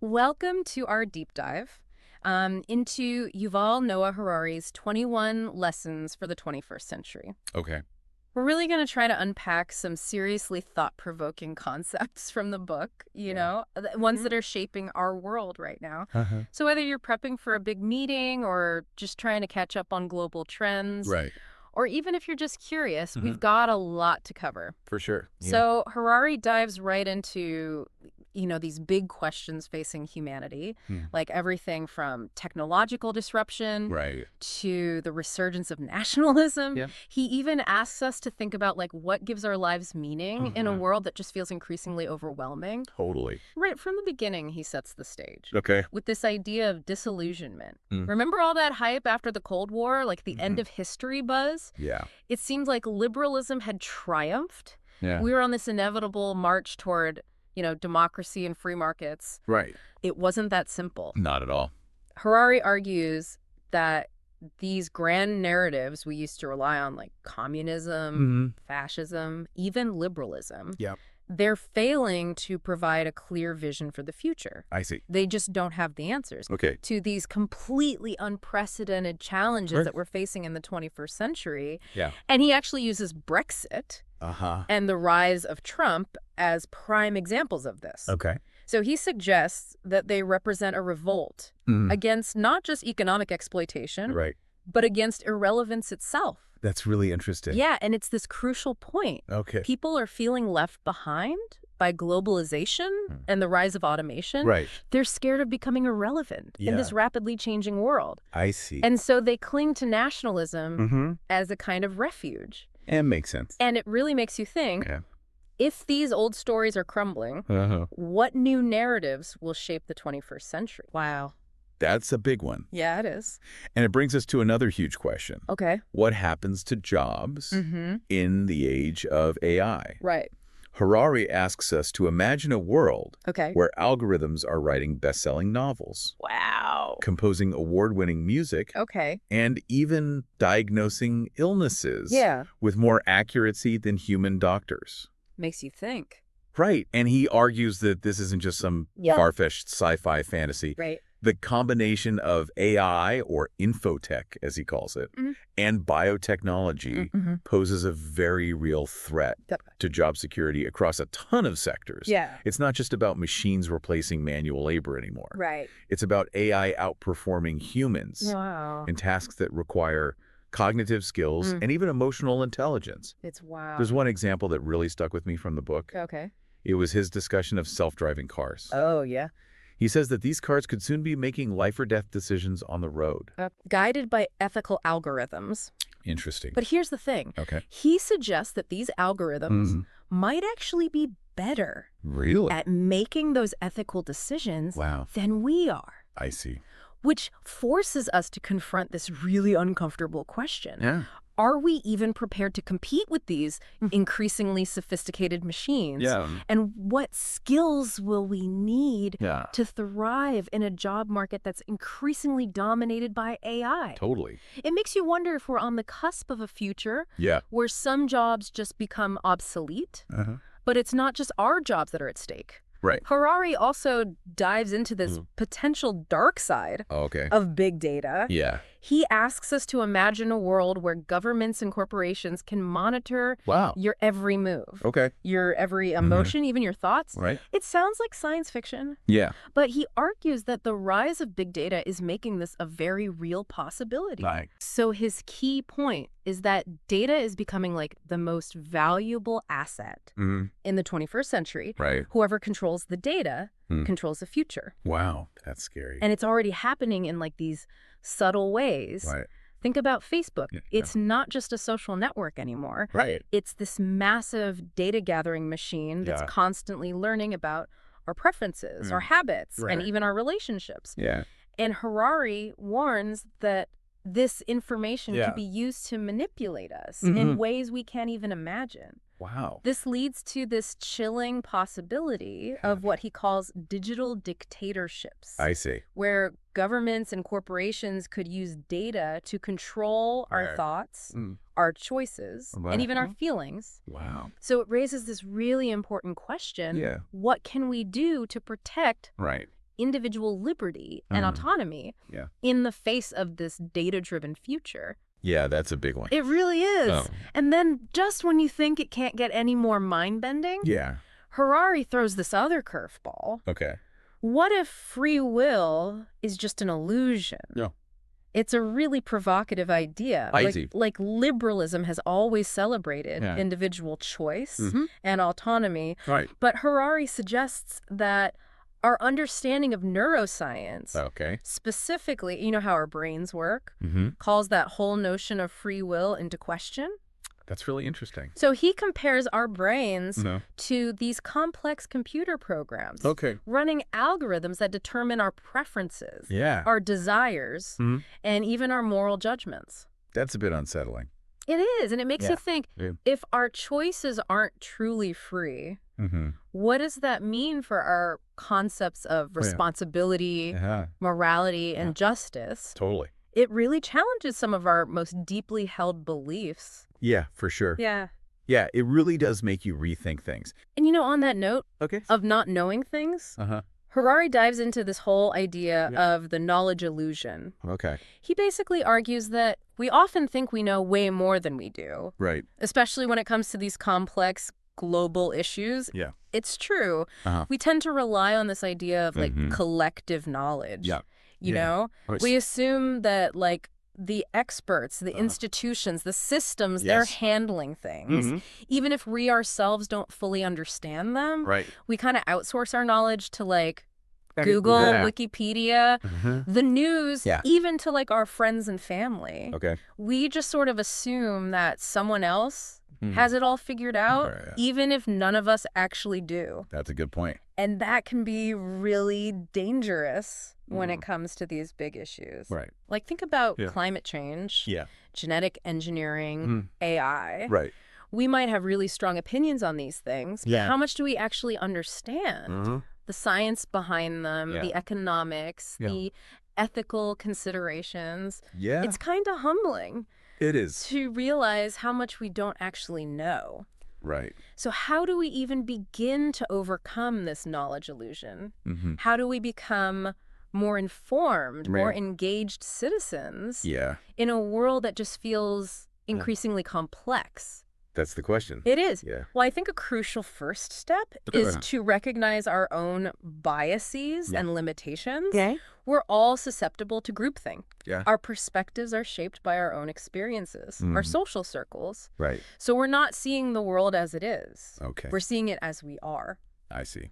Welcome to our deep dive into Yuval Noah Harari's 21 Lessons for the 21st Century. Okay. We're really going to try to unpack some seriously thought-provoking concepts from the book, ones that are shaping our world right now. So whether you're prepping for a big meeting or just trying to catch up on global trends, Right. or even if you're just curious, we've got a lot to cover. For sure. Yeah. So Harari dives right into, these big questions facing humanity, like everything from technological disruption Right. to the resurgence of nationalism. Yeah. He even asks us to think about what gives our lives meaning in a world that just feels increasingly overwhelming. Totally. Right from the beginning, he sets the stage Okay. with this idea of disillusionment. Remember all that hype after the Cold War, like the end of history buzz? Yeah. It seemed like liberalism had triumphed. Yeah. We were on this inevitable march toward, democracy and free markets. Right. It wasn't that simple. Not at all. Harari argues that these grand narratives we used to rely on, like communism, fascism, even liberalism, Yep. they're failing to provide a clear vision for the future. I see. They just don't have the answers Okay. to these completely unprecedented challenges Right. that we're facing in the 21st century. Yeah. And he actually uses Brexit and the rise of Trump as prime examples of this. Okay. So he suggests that they represent a revolt against not just economic exploitation, Right. but against irrelevance itself. That's really interesting. Yeah, and it's this crucial point. Okay. People are feeling left behind by globalization and the rise of automation. Right. They're scared of becoming irrelevant in this rapidly changing world. I see. And so they cling to nationalism as a kind of refuge. And makes sense. And it really makes you think, Yeah. if these old stories are crumbling, what new narratives will shape the 21st century? Wow. That's a big one. Yeah, it is. And it brings us to another huge question. Okay. What happens to jobs in the age of AI? Right. Harari asks us to imagine a world Okay. where algorithms are writing best-selling novels, Wow. composing award-winning music, Okay. and even diagnosing illnesses Yeah. with more accuracy than human doctors. Makes you think. Right. And he argues that this isn't just some far-fetched sci-fi fantasy. Right. The combination of AI, or infotech, as he calls it, and biotechnology poses a very real threat to job security across a ton of sectors. Yeah. It's not just about machines replacing manual labor anymore. Right. It's about AI outperforming humans Wow. in tasks that require cognitive skills and even emotional intelligence. It's wow. There's one example that really stuck with me from the book. Okay. It was his discussion of self-driving cars. Oh, yeah. He says that these cars could soon be making life or death decisions on the road. Guided by ethical algorithms. Interesting. But here's the thing. Okay. He suggests that these algorithms might actually be better Really? at making those ethical decisions Wow. than we are, I see. which forces us to confront this really uncomfortable question. Yeah. Are we even prepared to compete with these increasingly sophisticated machines? Yeah. And what skills will we need Yeah. to thrive in a job market that's increasingly dominated by AI? Totally. It makes you wonder if we're on the cusp of a future Yeah. where some jobs just become obsolete, but it's not just our jobs that are at stake. Right. Harari also dives into this potential dark side Okay. of big data. Yeah. He asks us to imagine a world where governments and corporations can monitor Wow. your every move, Okay. your every emotion, even your thoughts. Right. It sounds like science fiction, Yeah. but he argues that the rise of big data is making this a very real possibility. Right. So his key point is that data is becoming like the most valuable asset in the 21st century. Right. Whoever controls the data controls the future. Wow. That's scary. And it's already happening in these subtle ways. Right. Think about Facebook. Yeah. It's not just a social network anymore. Right. It's this massive data gathering machine that's constantly learning about our preferences, our habits, and even our relationships. Yeah. And Harari warns that this information can be used to manipulate us in ways we can't even imagine. Wow. This leads to this chilling possibility of what he calls digital dictatorships. I see. Where governments and corporations could use data to control our thoughts, our choices, and even our feelings. Wow. So it raises this really important question. Yeah. What can we do to protect Right. individual liberty and autonomy in the face of this data-driven future. Yeah, that's a big one. It really is. And then just when you think it can't get any more mind-bending, Harari throws this other curveball. Okay. What if free will is just an illusion? Yeah. It's a really provocative idea. Like liberalism has always celebrated individual choice and autonomy. Right. But Harari suggests that our understanding of neuroscience, specifically, you know how our brains work, calls that whole notion of free will into question. That's really interesting. So he compares our brains to these complex computer programs, running algorithms that determine our preferences, our desires, and even our moral judgments. That's a bit unsettling. It is, and it makes you think, if our choices aren't truly free, what does that mean for our concepts of responsibility, morality, and justice? Totally. It really challenges some of our most deeply held beliefs. Yeah, for sure. Yeah. Yeah, it really does make you rethink things. And you know, on that note of not knowing things, Harari dives into this whole idea of the knowledge illusion. Okay. He basically argues that we often think we know way more than we do. Right. Especially when it comes to these complex global issues. Yeah. It's true. We tend to rely on this idea of like collective knowledge. Yeah. You know? We assume that like the experts, the institutions, the systems, they're handling things. Even if we ourselves don't fully understand them, we kind of outsource our knowledge to like Google, Wikipedia, the news, even to like our friends and family. We just sort of assume that someone else has it all figured out, even if none of us actually do. That's a good point. And that can be really dangerous when it comes to these big issues. Right. Like think about climate change, genetic engineering, AI. Right. We might have really strong opinions on these things. But how much do we actually understand? The science behind them, the economics, the ethical considerations. Yeah. It's kind of humbling. It is. To realize how much we don't actually know. Right. So how do we even begin to overcome this knowledge illusion? How do we become more informed, more engaged citizens in a world that just feels increasingly complex? That's the question. It is. Well, I think a crucial first step is to recognize our own biases and limitations. We're all susceptible to groupthink. Our perspectives are shaped by our own experiences, our social circles. Right. So we're not seeing the world as it is. Okay. We're seeing it as we are. I see.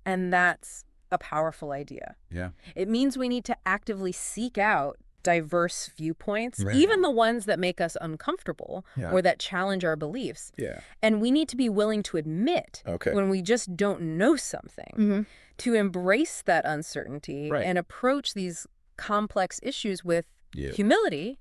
And that's a powerful idea. Yeah. It means we need to actively seek out diverse viewpoints, even the ones that make us uncomfortable or that challenge our beliefs. And we need to be willing to admit when we just don't know something, to embrace that uncertainty and approach these complex issues with humility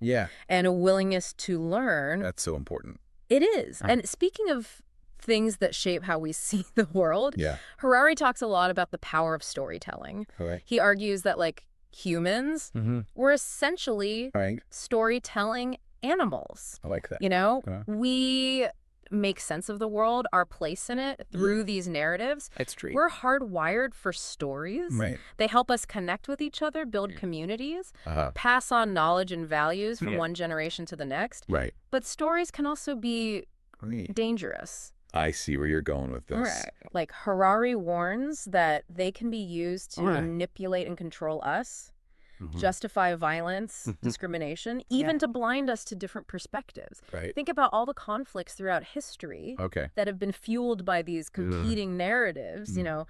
and a willingness to learn. That's so important. It is. And speaking of things that shape how we see the world, Harari talks a lot about the power of storytelling. He argues that like humans were essentially storytelling animals. I like that. You know, we make sense of the world, our place in it through these narratives. That's true. We're hardwired for stories. They help us connect with each other, build communities, pass on knowledge and values from one generation to the next. But stories can also be dangerous. I see where you're going with this. Like Harari warns that they can be used to manipulate and control us, justify violence, discrimination, even to blind us to different perspectives. Think about all the conflicts throughout history that have been fueled by these competing narratives, you know,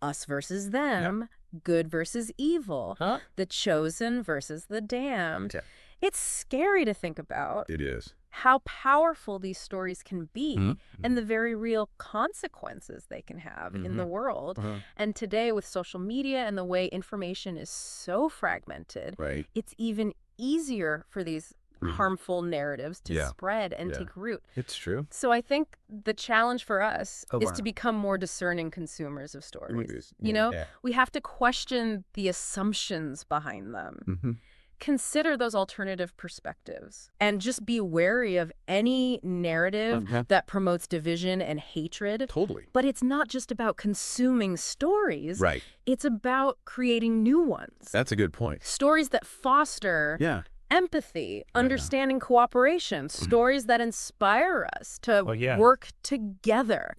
us versus them, good versus evil, the chosen versus the damned. It's scary to think about. It is. How powerful these stories can be and the very real consequences they can have in the world. And today with social media and the way information is so fragmented, it's even easier for these harmful narratives to spread and take root. It's true. So I think the challenge for us is to become more discerning consumers of stories. You know, we have to question the assumptions behind them. consider those alternative perspectives and just be wary of any narrative that promotes division and hatred. Totally. But it's not just about consuming stories. Right. It's about creating new ones. That's a good point. Stories that foster empathy, understanding, cooperation, stories that inspire us to work together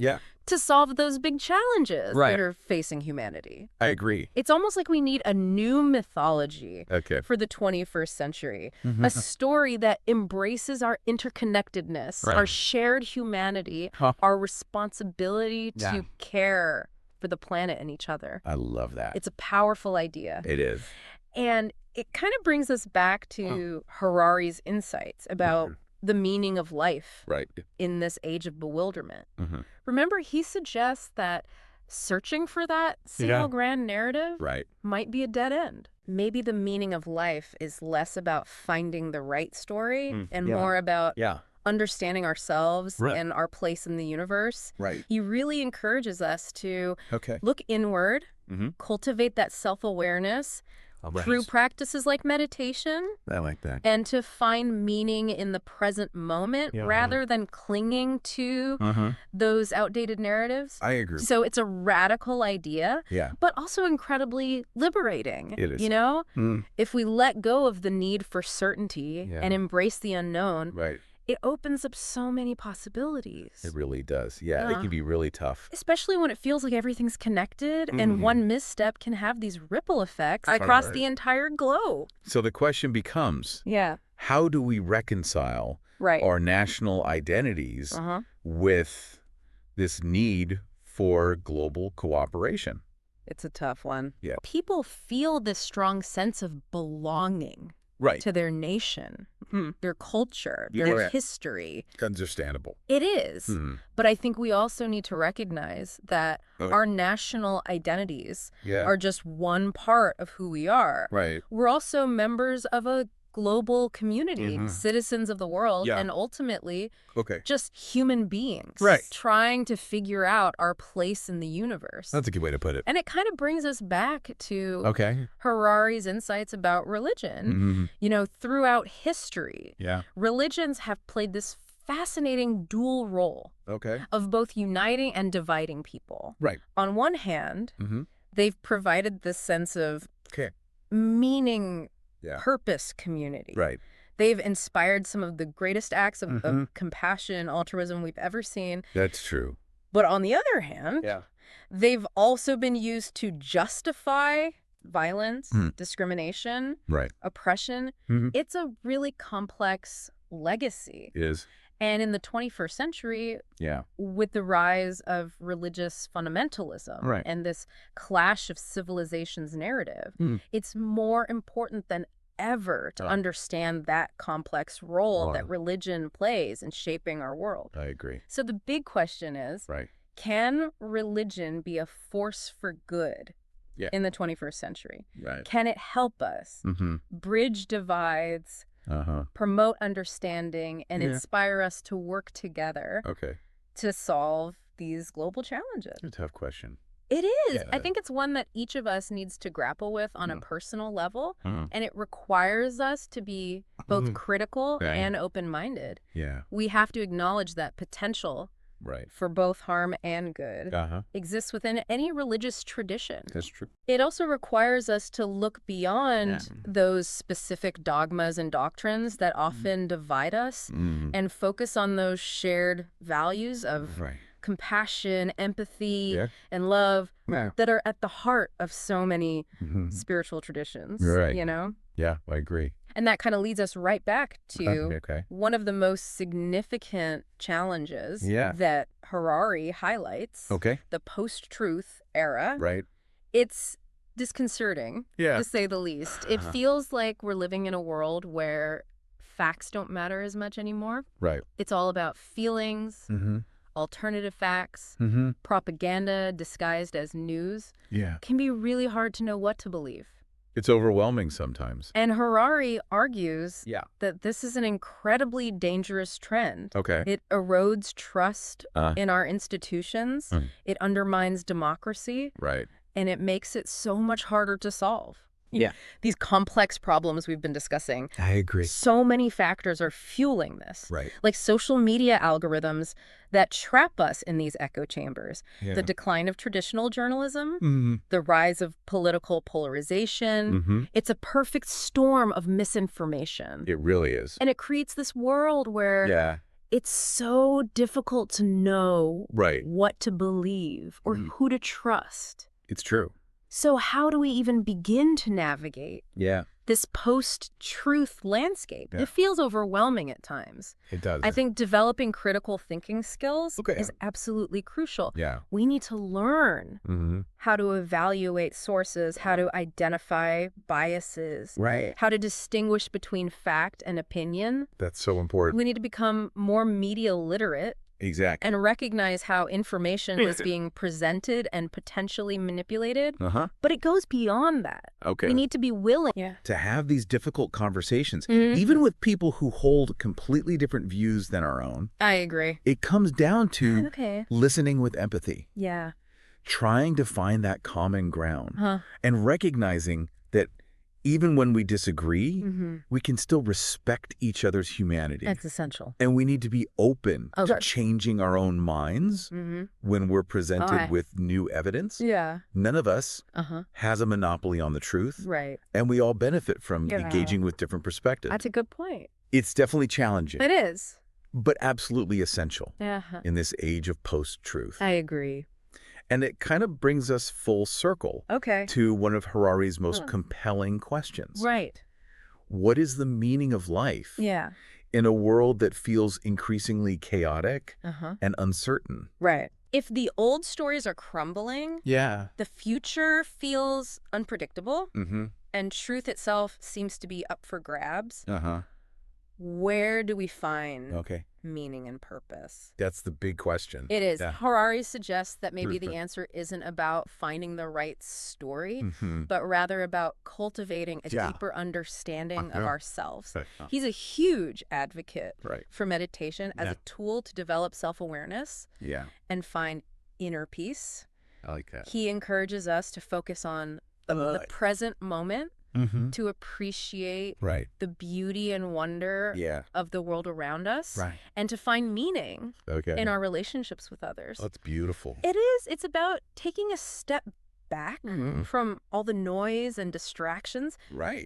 to solve those big challenges that are facing humanity. I agree. It's almost like we need a new mythology for the 21st century, a story that embraces our interconnectedness, our shared humanity, our responsibility to care for the planet and each other. I love that. It's a powerful idea. It is. And it kind of brings us back to Harari's insights about the meaning of life in this age of bewilderment. Remember, he suggests that searching for that single grand narrative might be a dead end. Maybe the meaning of life is less about finding the right story and more about understanding ourselves and our place in the universe. He really encourages us to look inward, cultivate that self-awareness, through practices like meditation. I like that. And to find meaning in the present moment rather than clinging to those outdated narratives. I agree. So it's a radical idea, but also incredibly liberating. It is. You know, if we let go of the need for certainty and embrace the unknown, it opens up so many possibilities. It really does. Yeah, it can be really tough. Especially when it feels like everything's connected and one misstep can have these ripple effects across the entire globe. So the question becomes, how do we reconcile our national identities with this need for global cooperation? It's a tough one. People feel this strong sense of belonging to their nation, their culture, their history. Understandable. It is. But I think we also need to recognize that our national identities are just one part of who we are. We're also members of a global community, citizens of the world, and ultimately just human beings trying to figure out our place in the universe. That's a good way to put it. And it kind of brings us back to Harari's insights about religion. You know, throughout history, religions have played this fascinating dual role of both uniting and dividing people. On one hand, they've provided this sense of meaning, purpose, community. They've inspired some of the greatest acts of compassion and altruism we've ever seen. That's true. But on the other hand, they've also been used to justify violence, discrimination, oppression. It's a really complex legacy. It is. And in the 21st century, with the rise of religious fundamentalism and this clash of civilization's narrative, it's more important than ever to understand that complex role that religion plays in shaping our world. I agree. So the big question is, can religion be a force for good in the 21st century? Can it help us bridge divides, promote understanding, and inspire us to work together to solve these global challenges? It's a tough question. It is. I think it's one that each of us needs to grapple with on a personal level, and it requires us to be both critical and open-minded. We have to acknowledge that potential for both harm and good exists within any religious tradition. That's true. It also requires us to look beyond those specific dogmas and doctrines that often divide us and focus on those shared values of compassion, empathy, and love that are at the heart of so many spiritual traditions, you know? Yeah, I agree. And that kind of leads us right back to one of the most significant challenges that Harari highlights, the post-truth era. It's disconcerting, to say the least. It feels like we're living in a world where facts don't matter as much anymore. It's all about feelings, alternative facts, propaganda disguised as news. Can be really hard to know what to believe. It's overwhelming sometimes. And Harari argues that this is an incredibly dangerous trend. It erodes trust in our institutions. It undermines democracy. And it makes it so much harder to solve. Yeah. These complex problems we've been discussing. I agree. So many factors are fueling this. Right. Like social media algorithms that trap us in these echo chambers. Yeah. The decline of traditional journalism, the rise of political polarization. It's a perfect storm of misinformation. It really is. And it creates this world where it's so difficult to know what to believe or who to trust. It's true. So how do we even begin to navigate this post-truth landscape? It feels overwhelming at times. It does. I think developing critical thinking skills is absolutely crucial. Yeah. We need to learn how to evaluate sources, how to identify biases, how to distinguish between fact and opinion. That's so important. We need to become more media literate. Exactly. And recognize how information is being presented and potentially manipulated. But it goes beyond that. We need to be willing to have these difficult conversations, even with people who hold completely different views than our own. I agree. It comes down to listening with empathy. Yeah. Trying to find that common ground and recognizing that even when we disagree, we can still respect each other's humanity. That's essential. And we need to be open to changing our own minds when we're presented with new evidence. Yeah. None of us has a monopoly on the truth. Right. And we all benefit from engaging with different perspectives. That's a good point. It's definitely challenging. It is. But absolutely essential in this age of post-truth. I agree. And it kind of brings us full circle to one of Harari's most compelling questions. Right. What is the meaning of life in a world that feels increasingly chaotic and uncertain? Right. If the old stories are crumbling, the future feels unpredictable, and truth itself seems to be up for grabs, where do we find meaning and purpose? That's the big question. It is. Harari suggests that maybe the answer isn't about finding the right story, but rather about cultivating a deeper understanding of ourselves. He's a huge advocate for meditation as a tool to develop self-awareness and find inner peace. I like that. He encourages us to focus on the present moment, to appreciate the beauty and wonder of the world around us, and to find meaning in our relationships with others. That's beautiful. It is. It's about taking a step back from all the noise and distractions,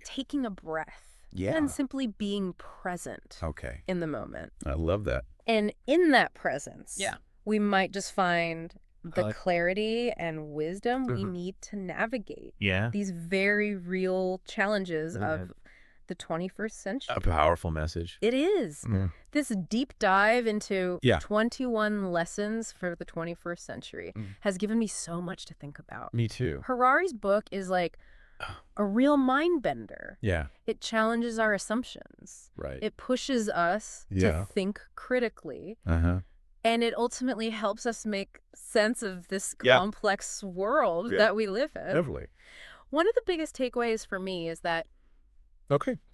taking a breath, and simply being present in the moment. I love that. And in that presence, we might just find the clarity and wisdom we need to navigate these very real challenges of the 21st century. A powerful message. It is. This deep dive into 21 lessons for the 21st century has given me so much to think about. Me too. Harari's book is like a real mind bender. Yeah. It challenges our assumptions. It pushes us to think critically. And it ultimately helps us make sense of this complex world that we live in. Definitely. One of the biggest takeaways for me is that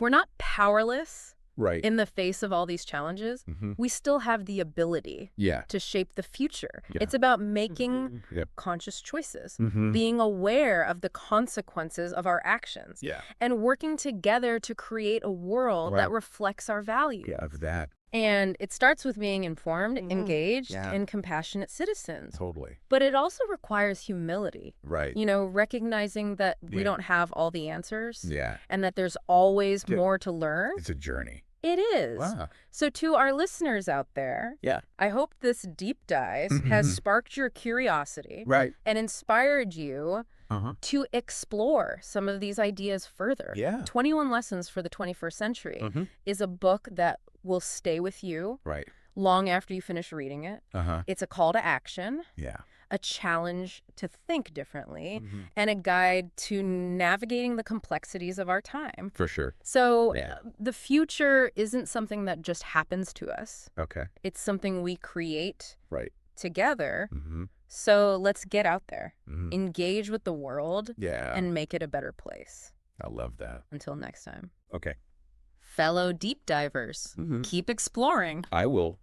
we're not powerless in the face of all these challenges. We still have the ability to shape the future. It's about making conscious choices, being aware of the consequences of our actions, and working together to create a world that reflects our values. Of that. And it starts with being informed, engaged, and compassionate citizens. Totally. But it also requires humility. Right. You know, recognizing that we don't have all the answers. Yeah. And that there's always more to learn. It's a journey. It is. Wow. So to our listeners out there, I hope this deep dive has sparked your curiosity and inspired you to explore some of these ideas further. 21 Lessons for the 21st Century is a book that will stay with you long after you finish reading it. It's a call to action, a challenge to think differently, and a guide to navigating the complexities of our time. For sure. So the future isn't something that just happens to us. It's something we create together. So let's get out there, engage with the world, and make it a better place. I love that. Until next time. Okay. Fellow deep divers, keep exploring. I will.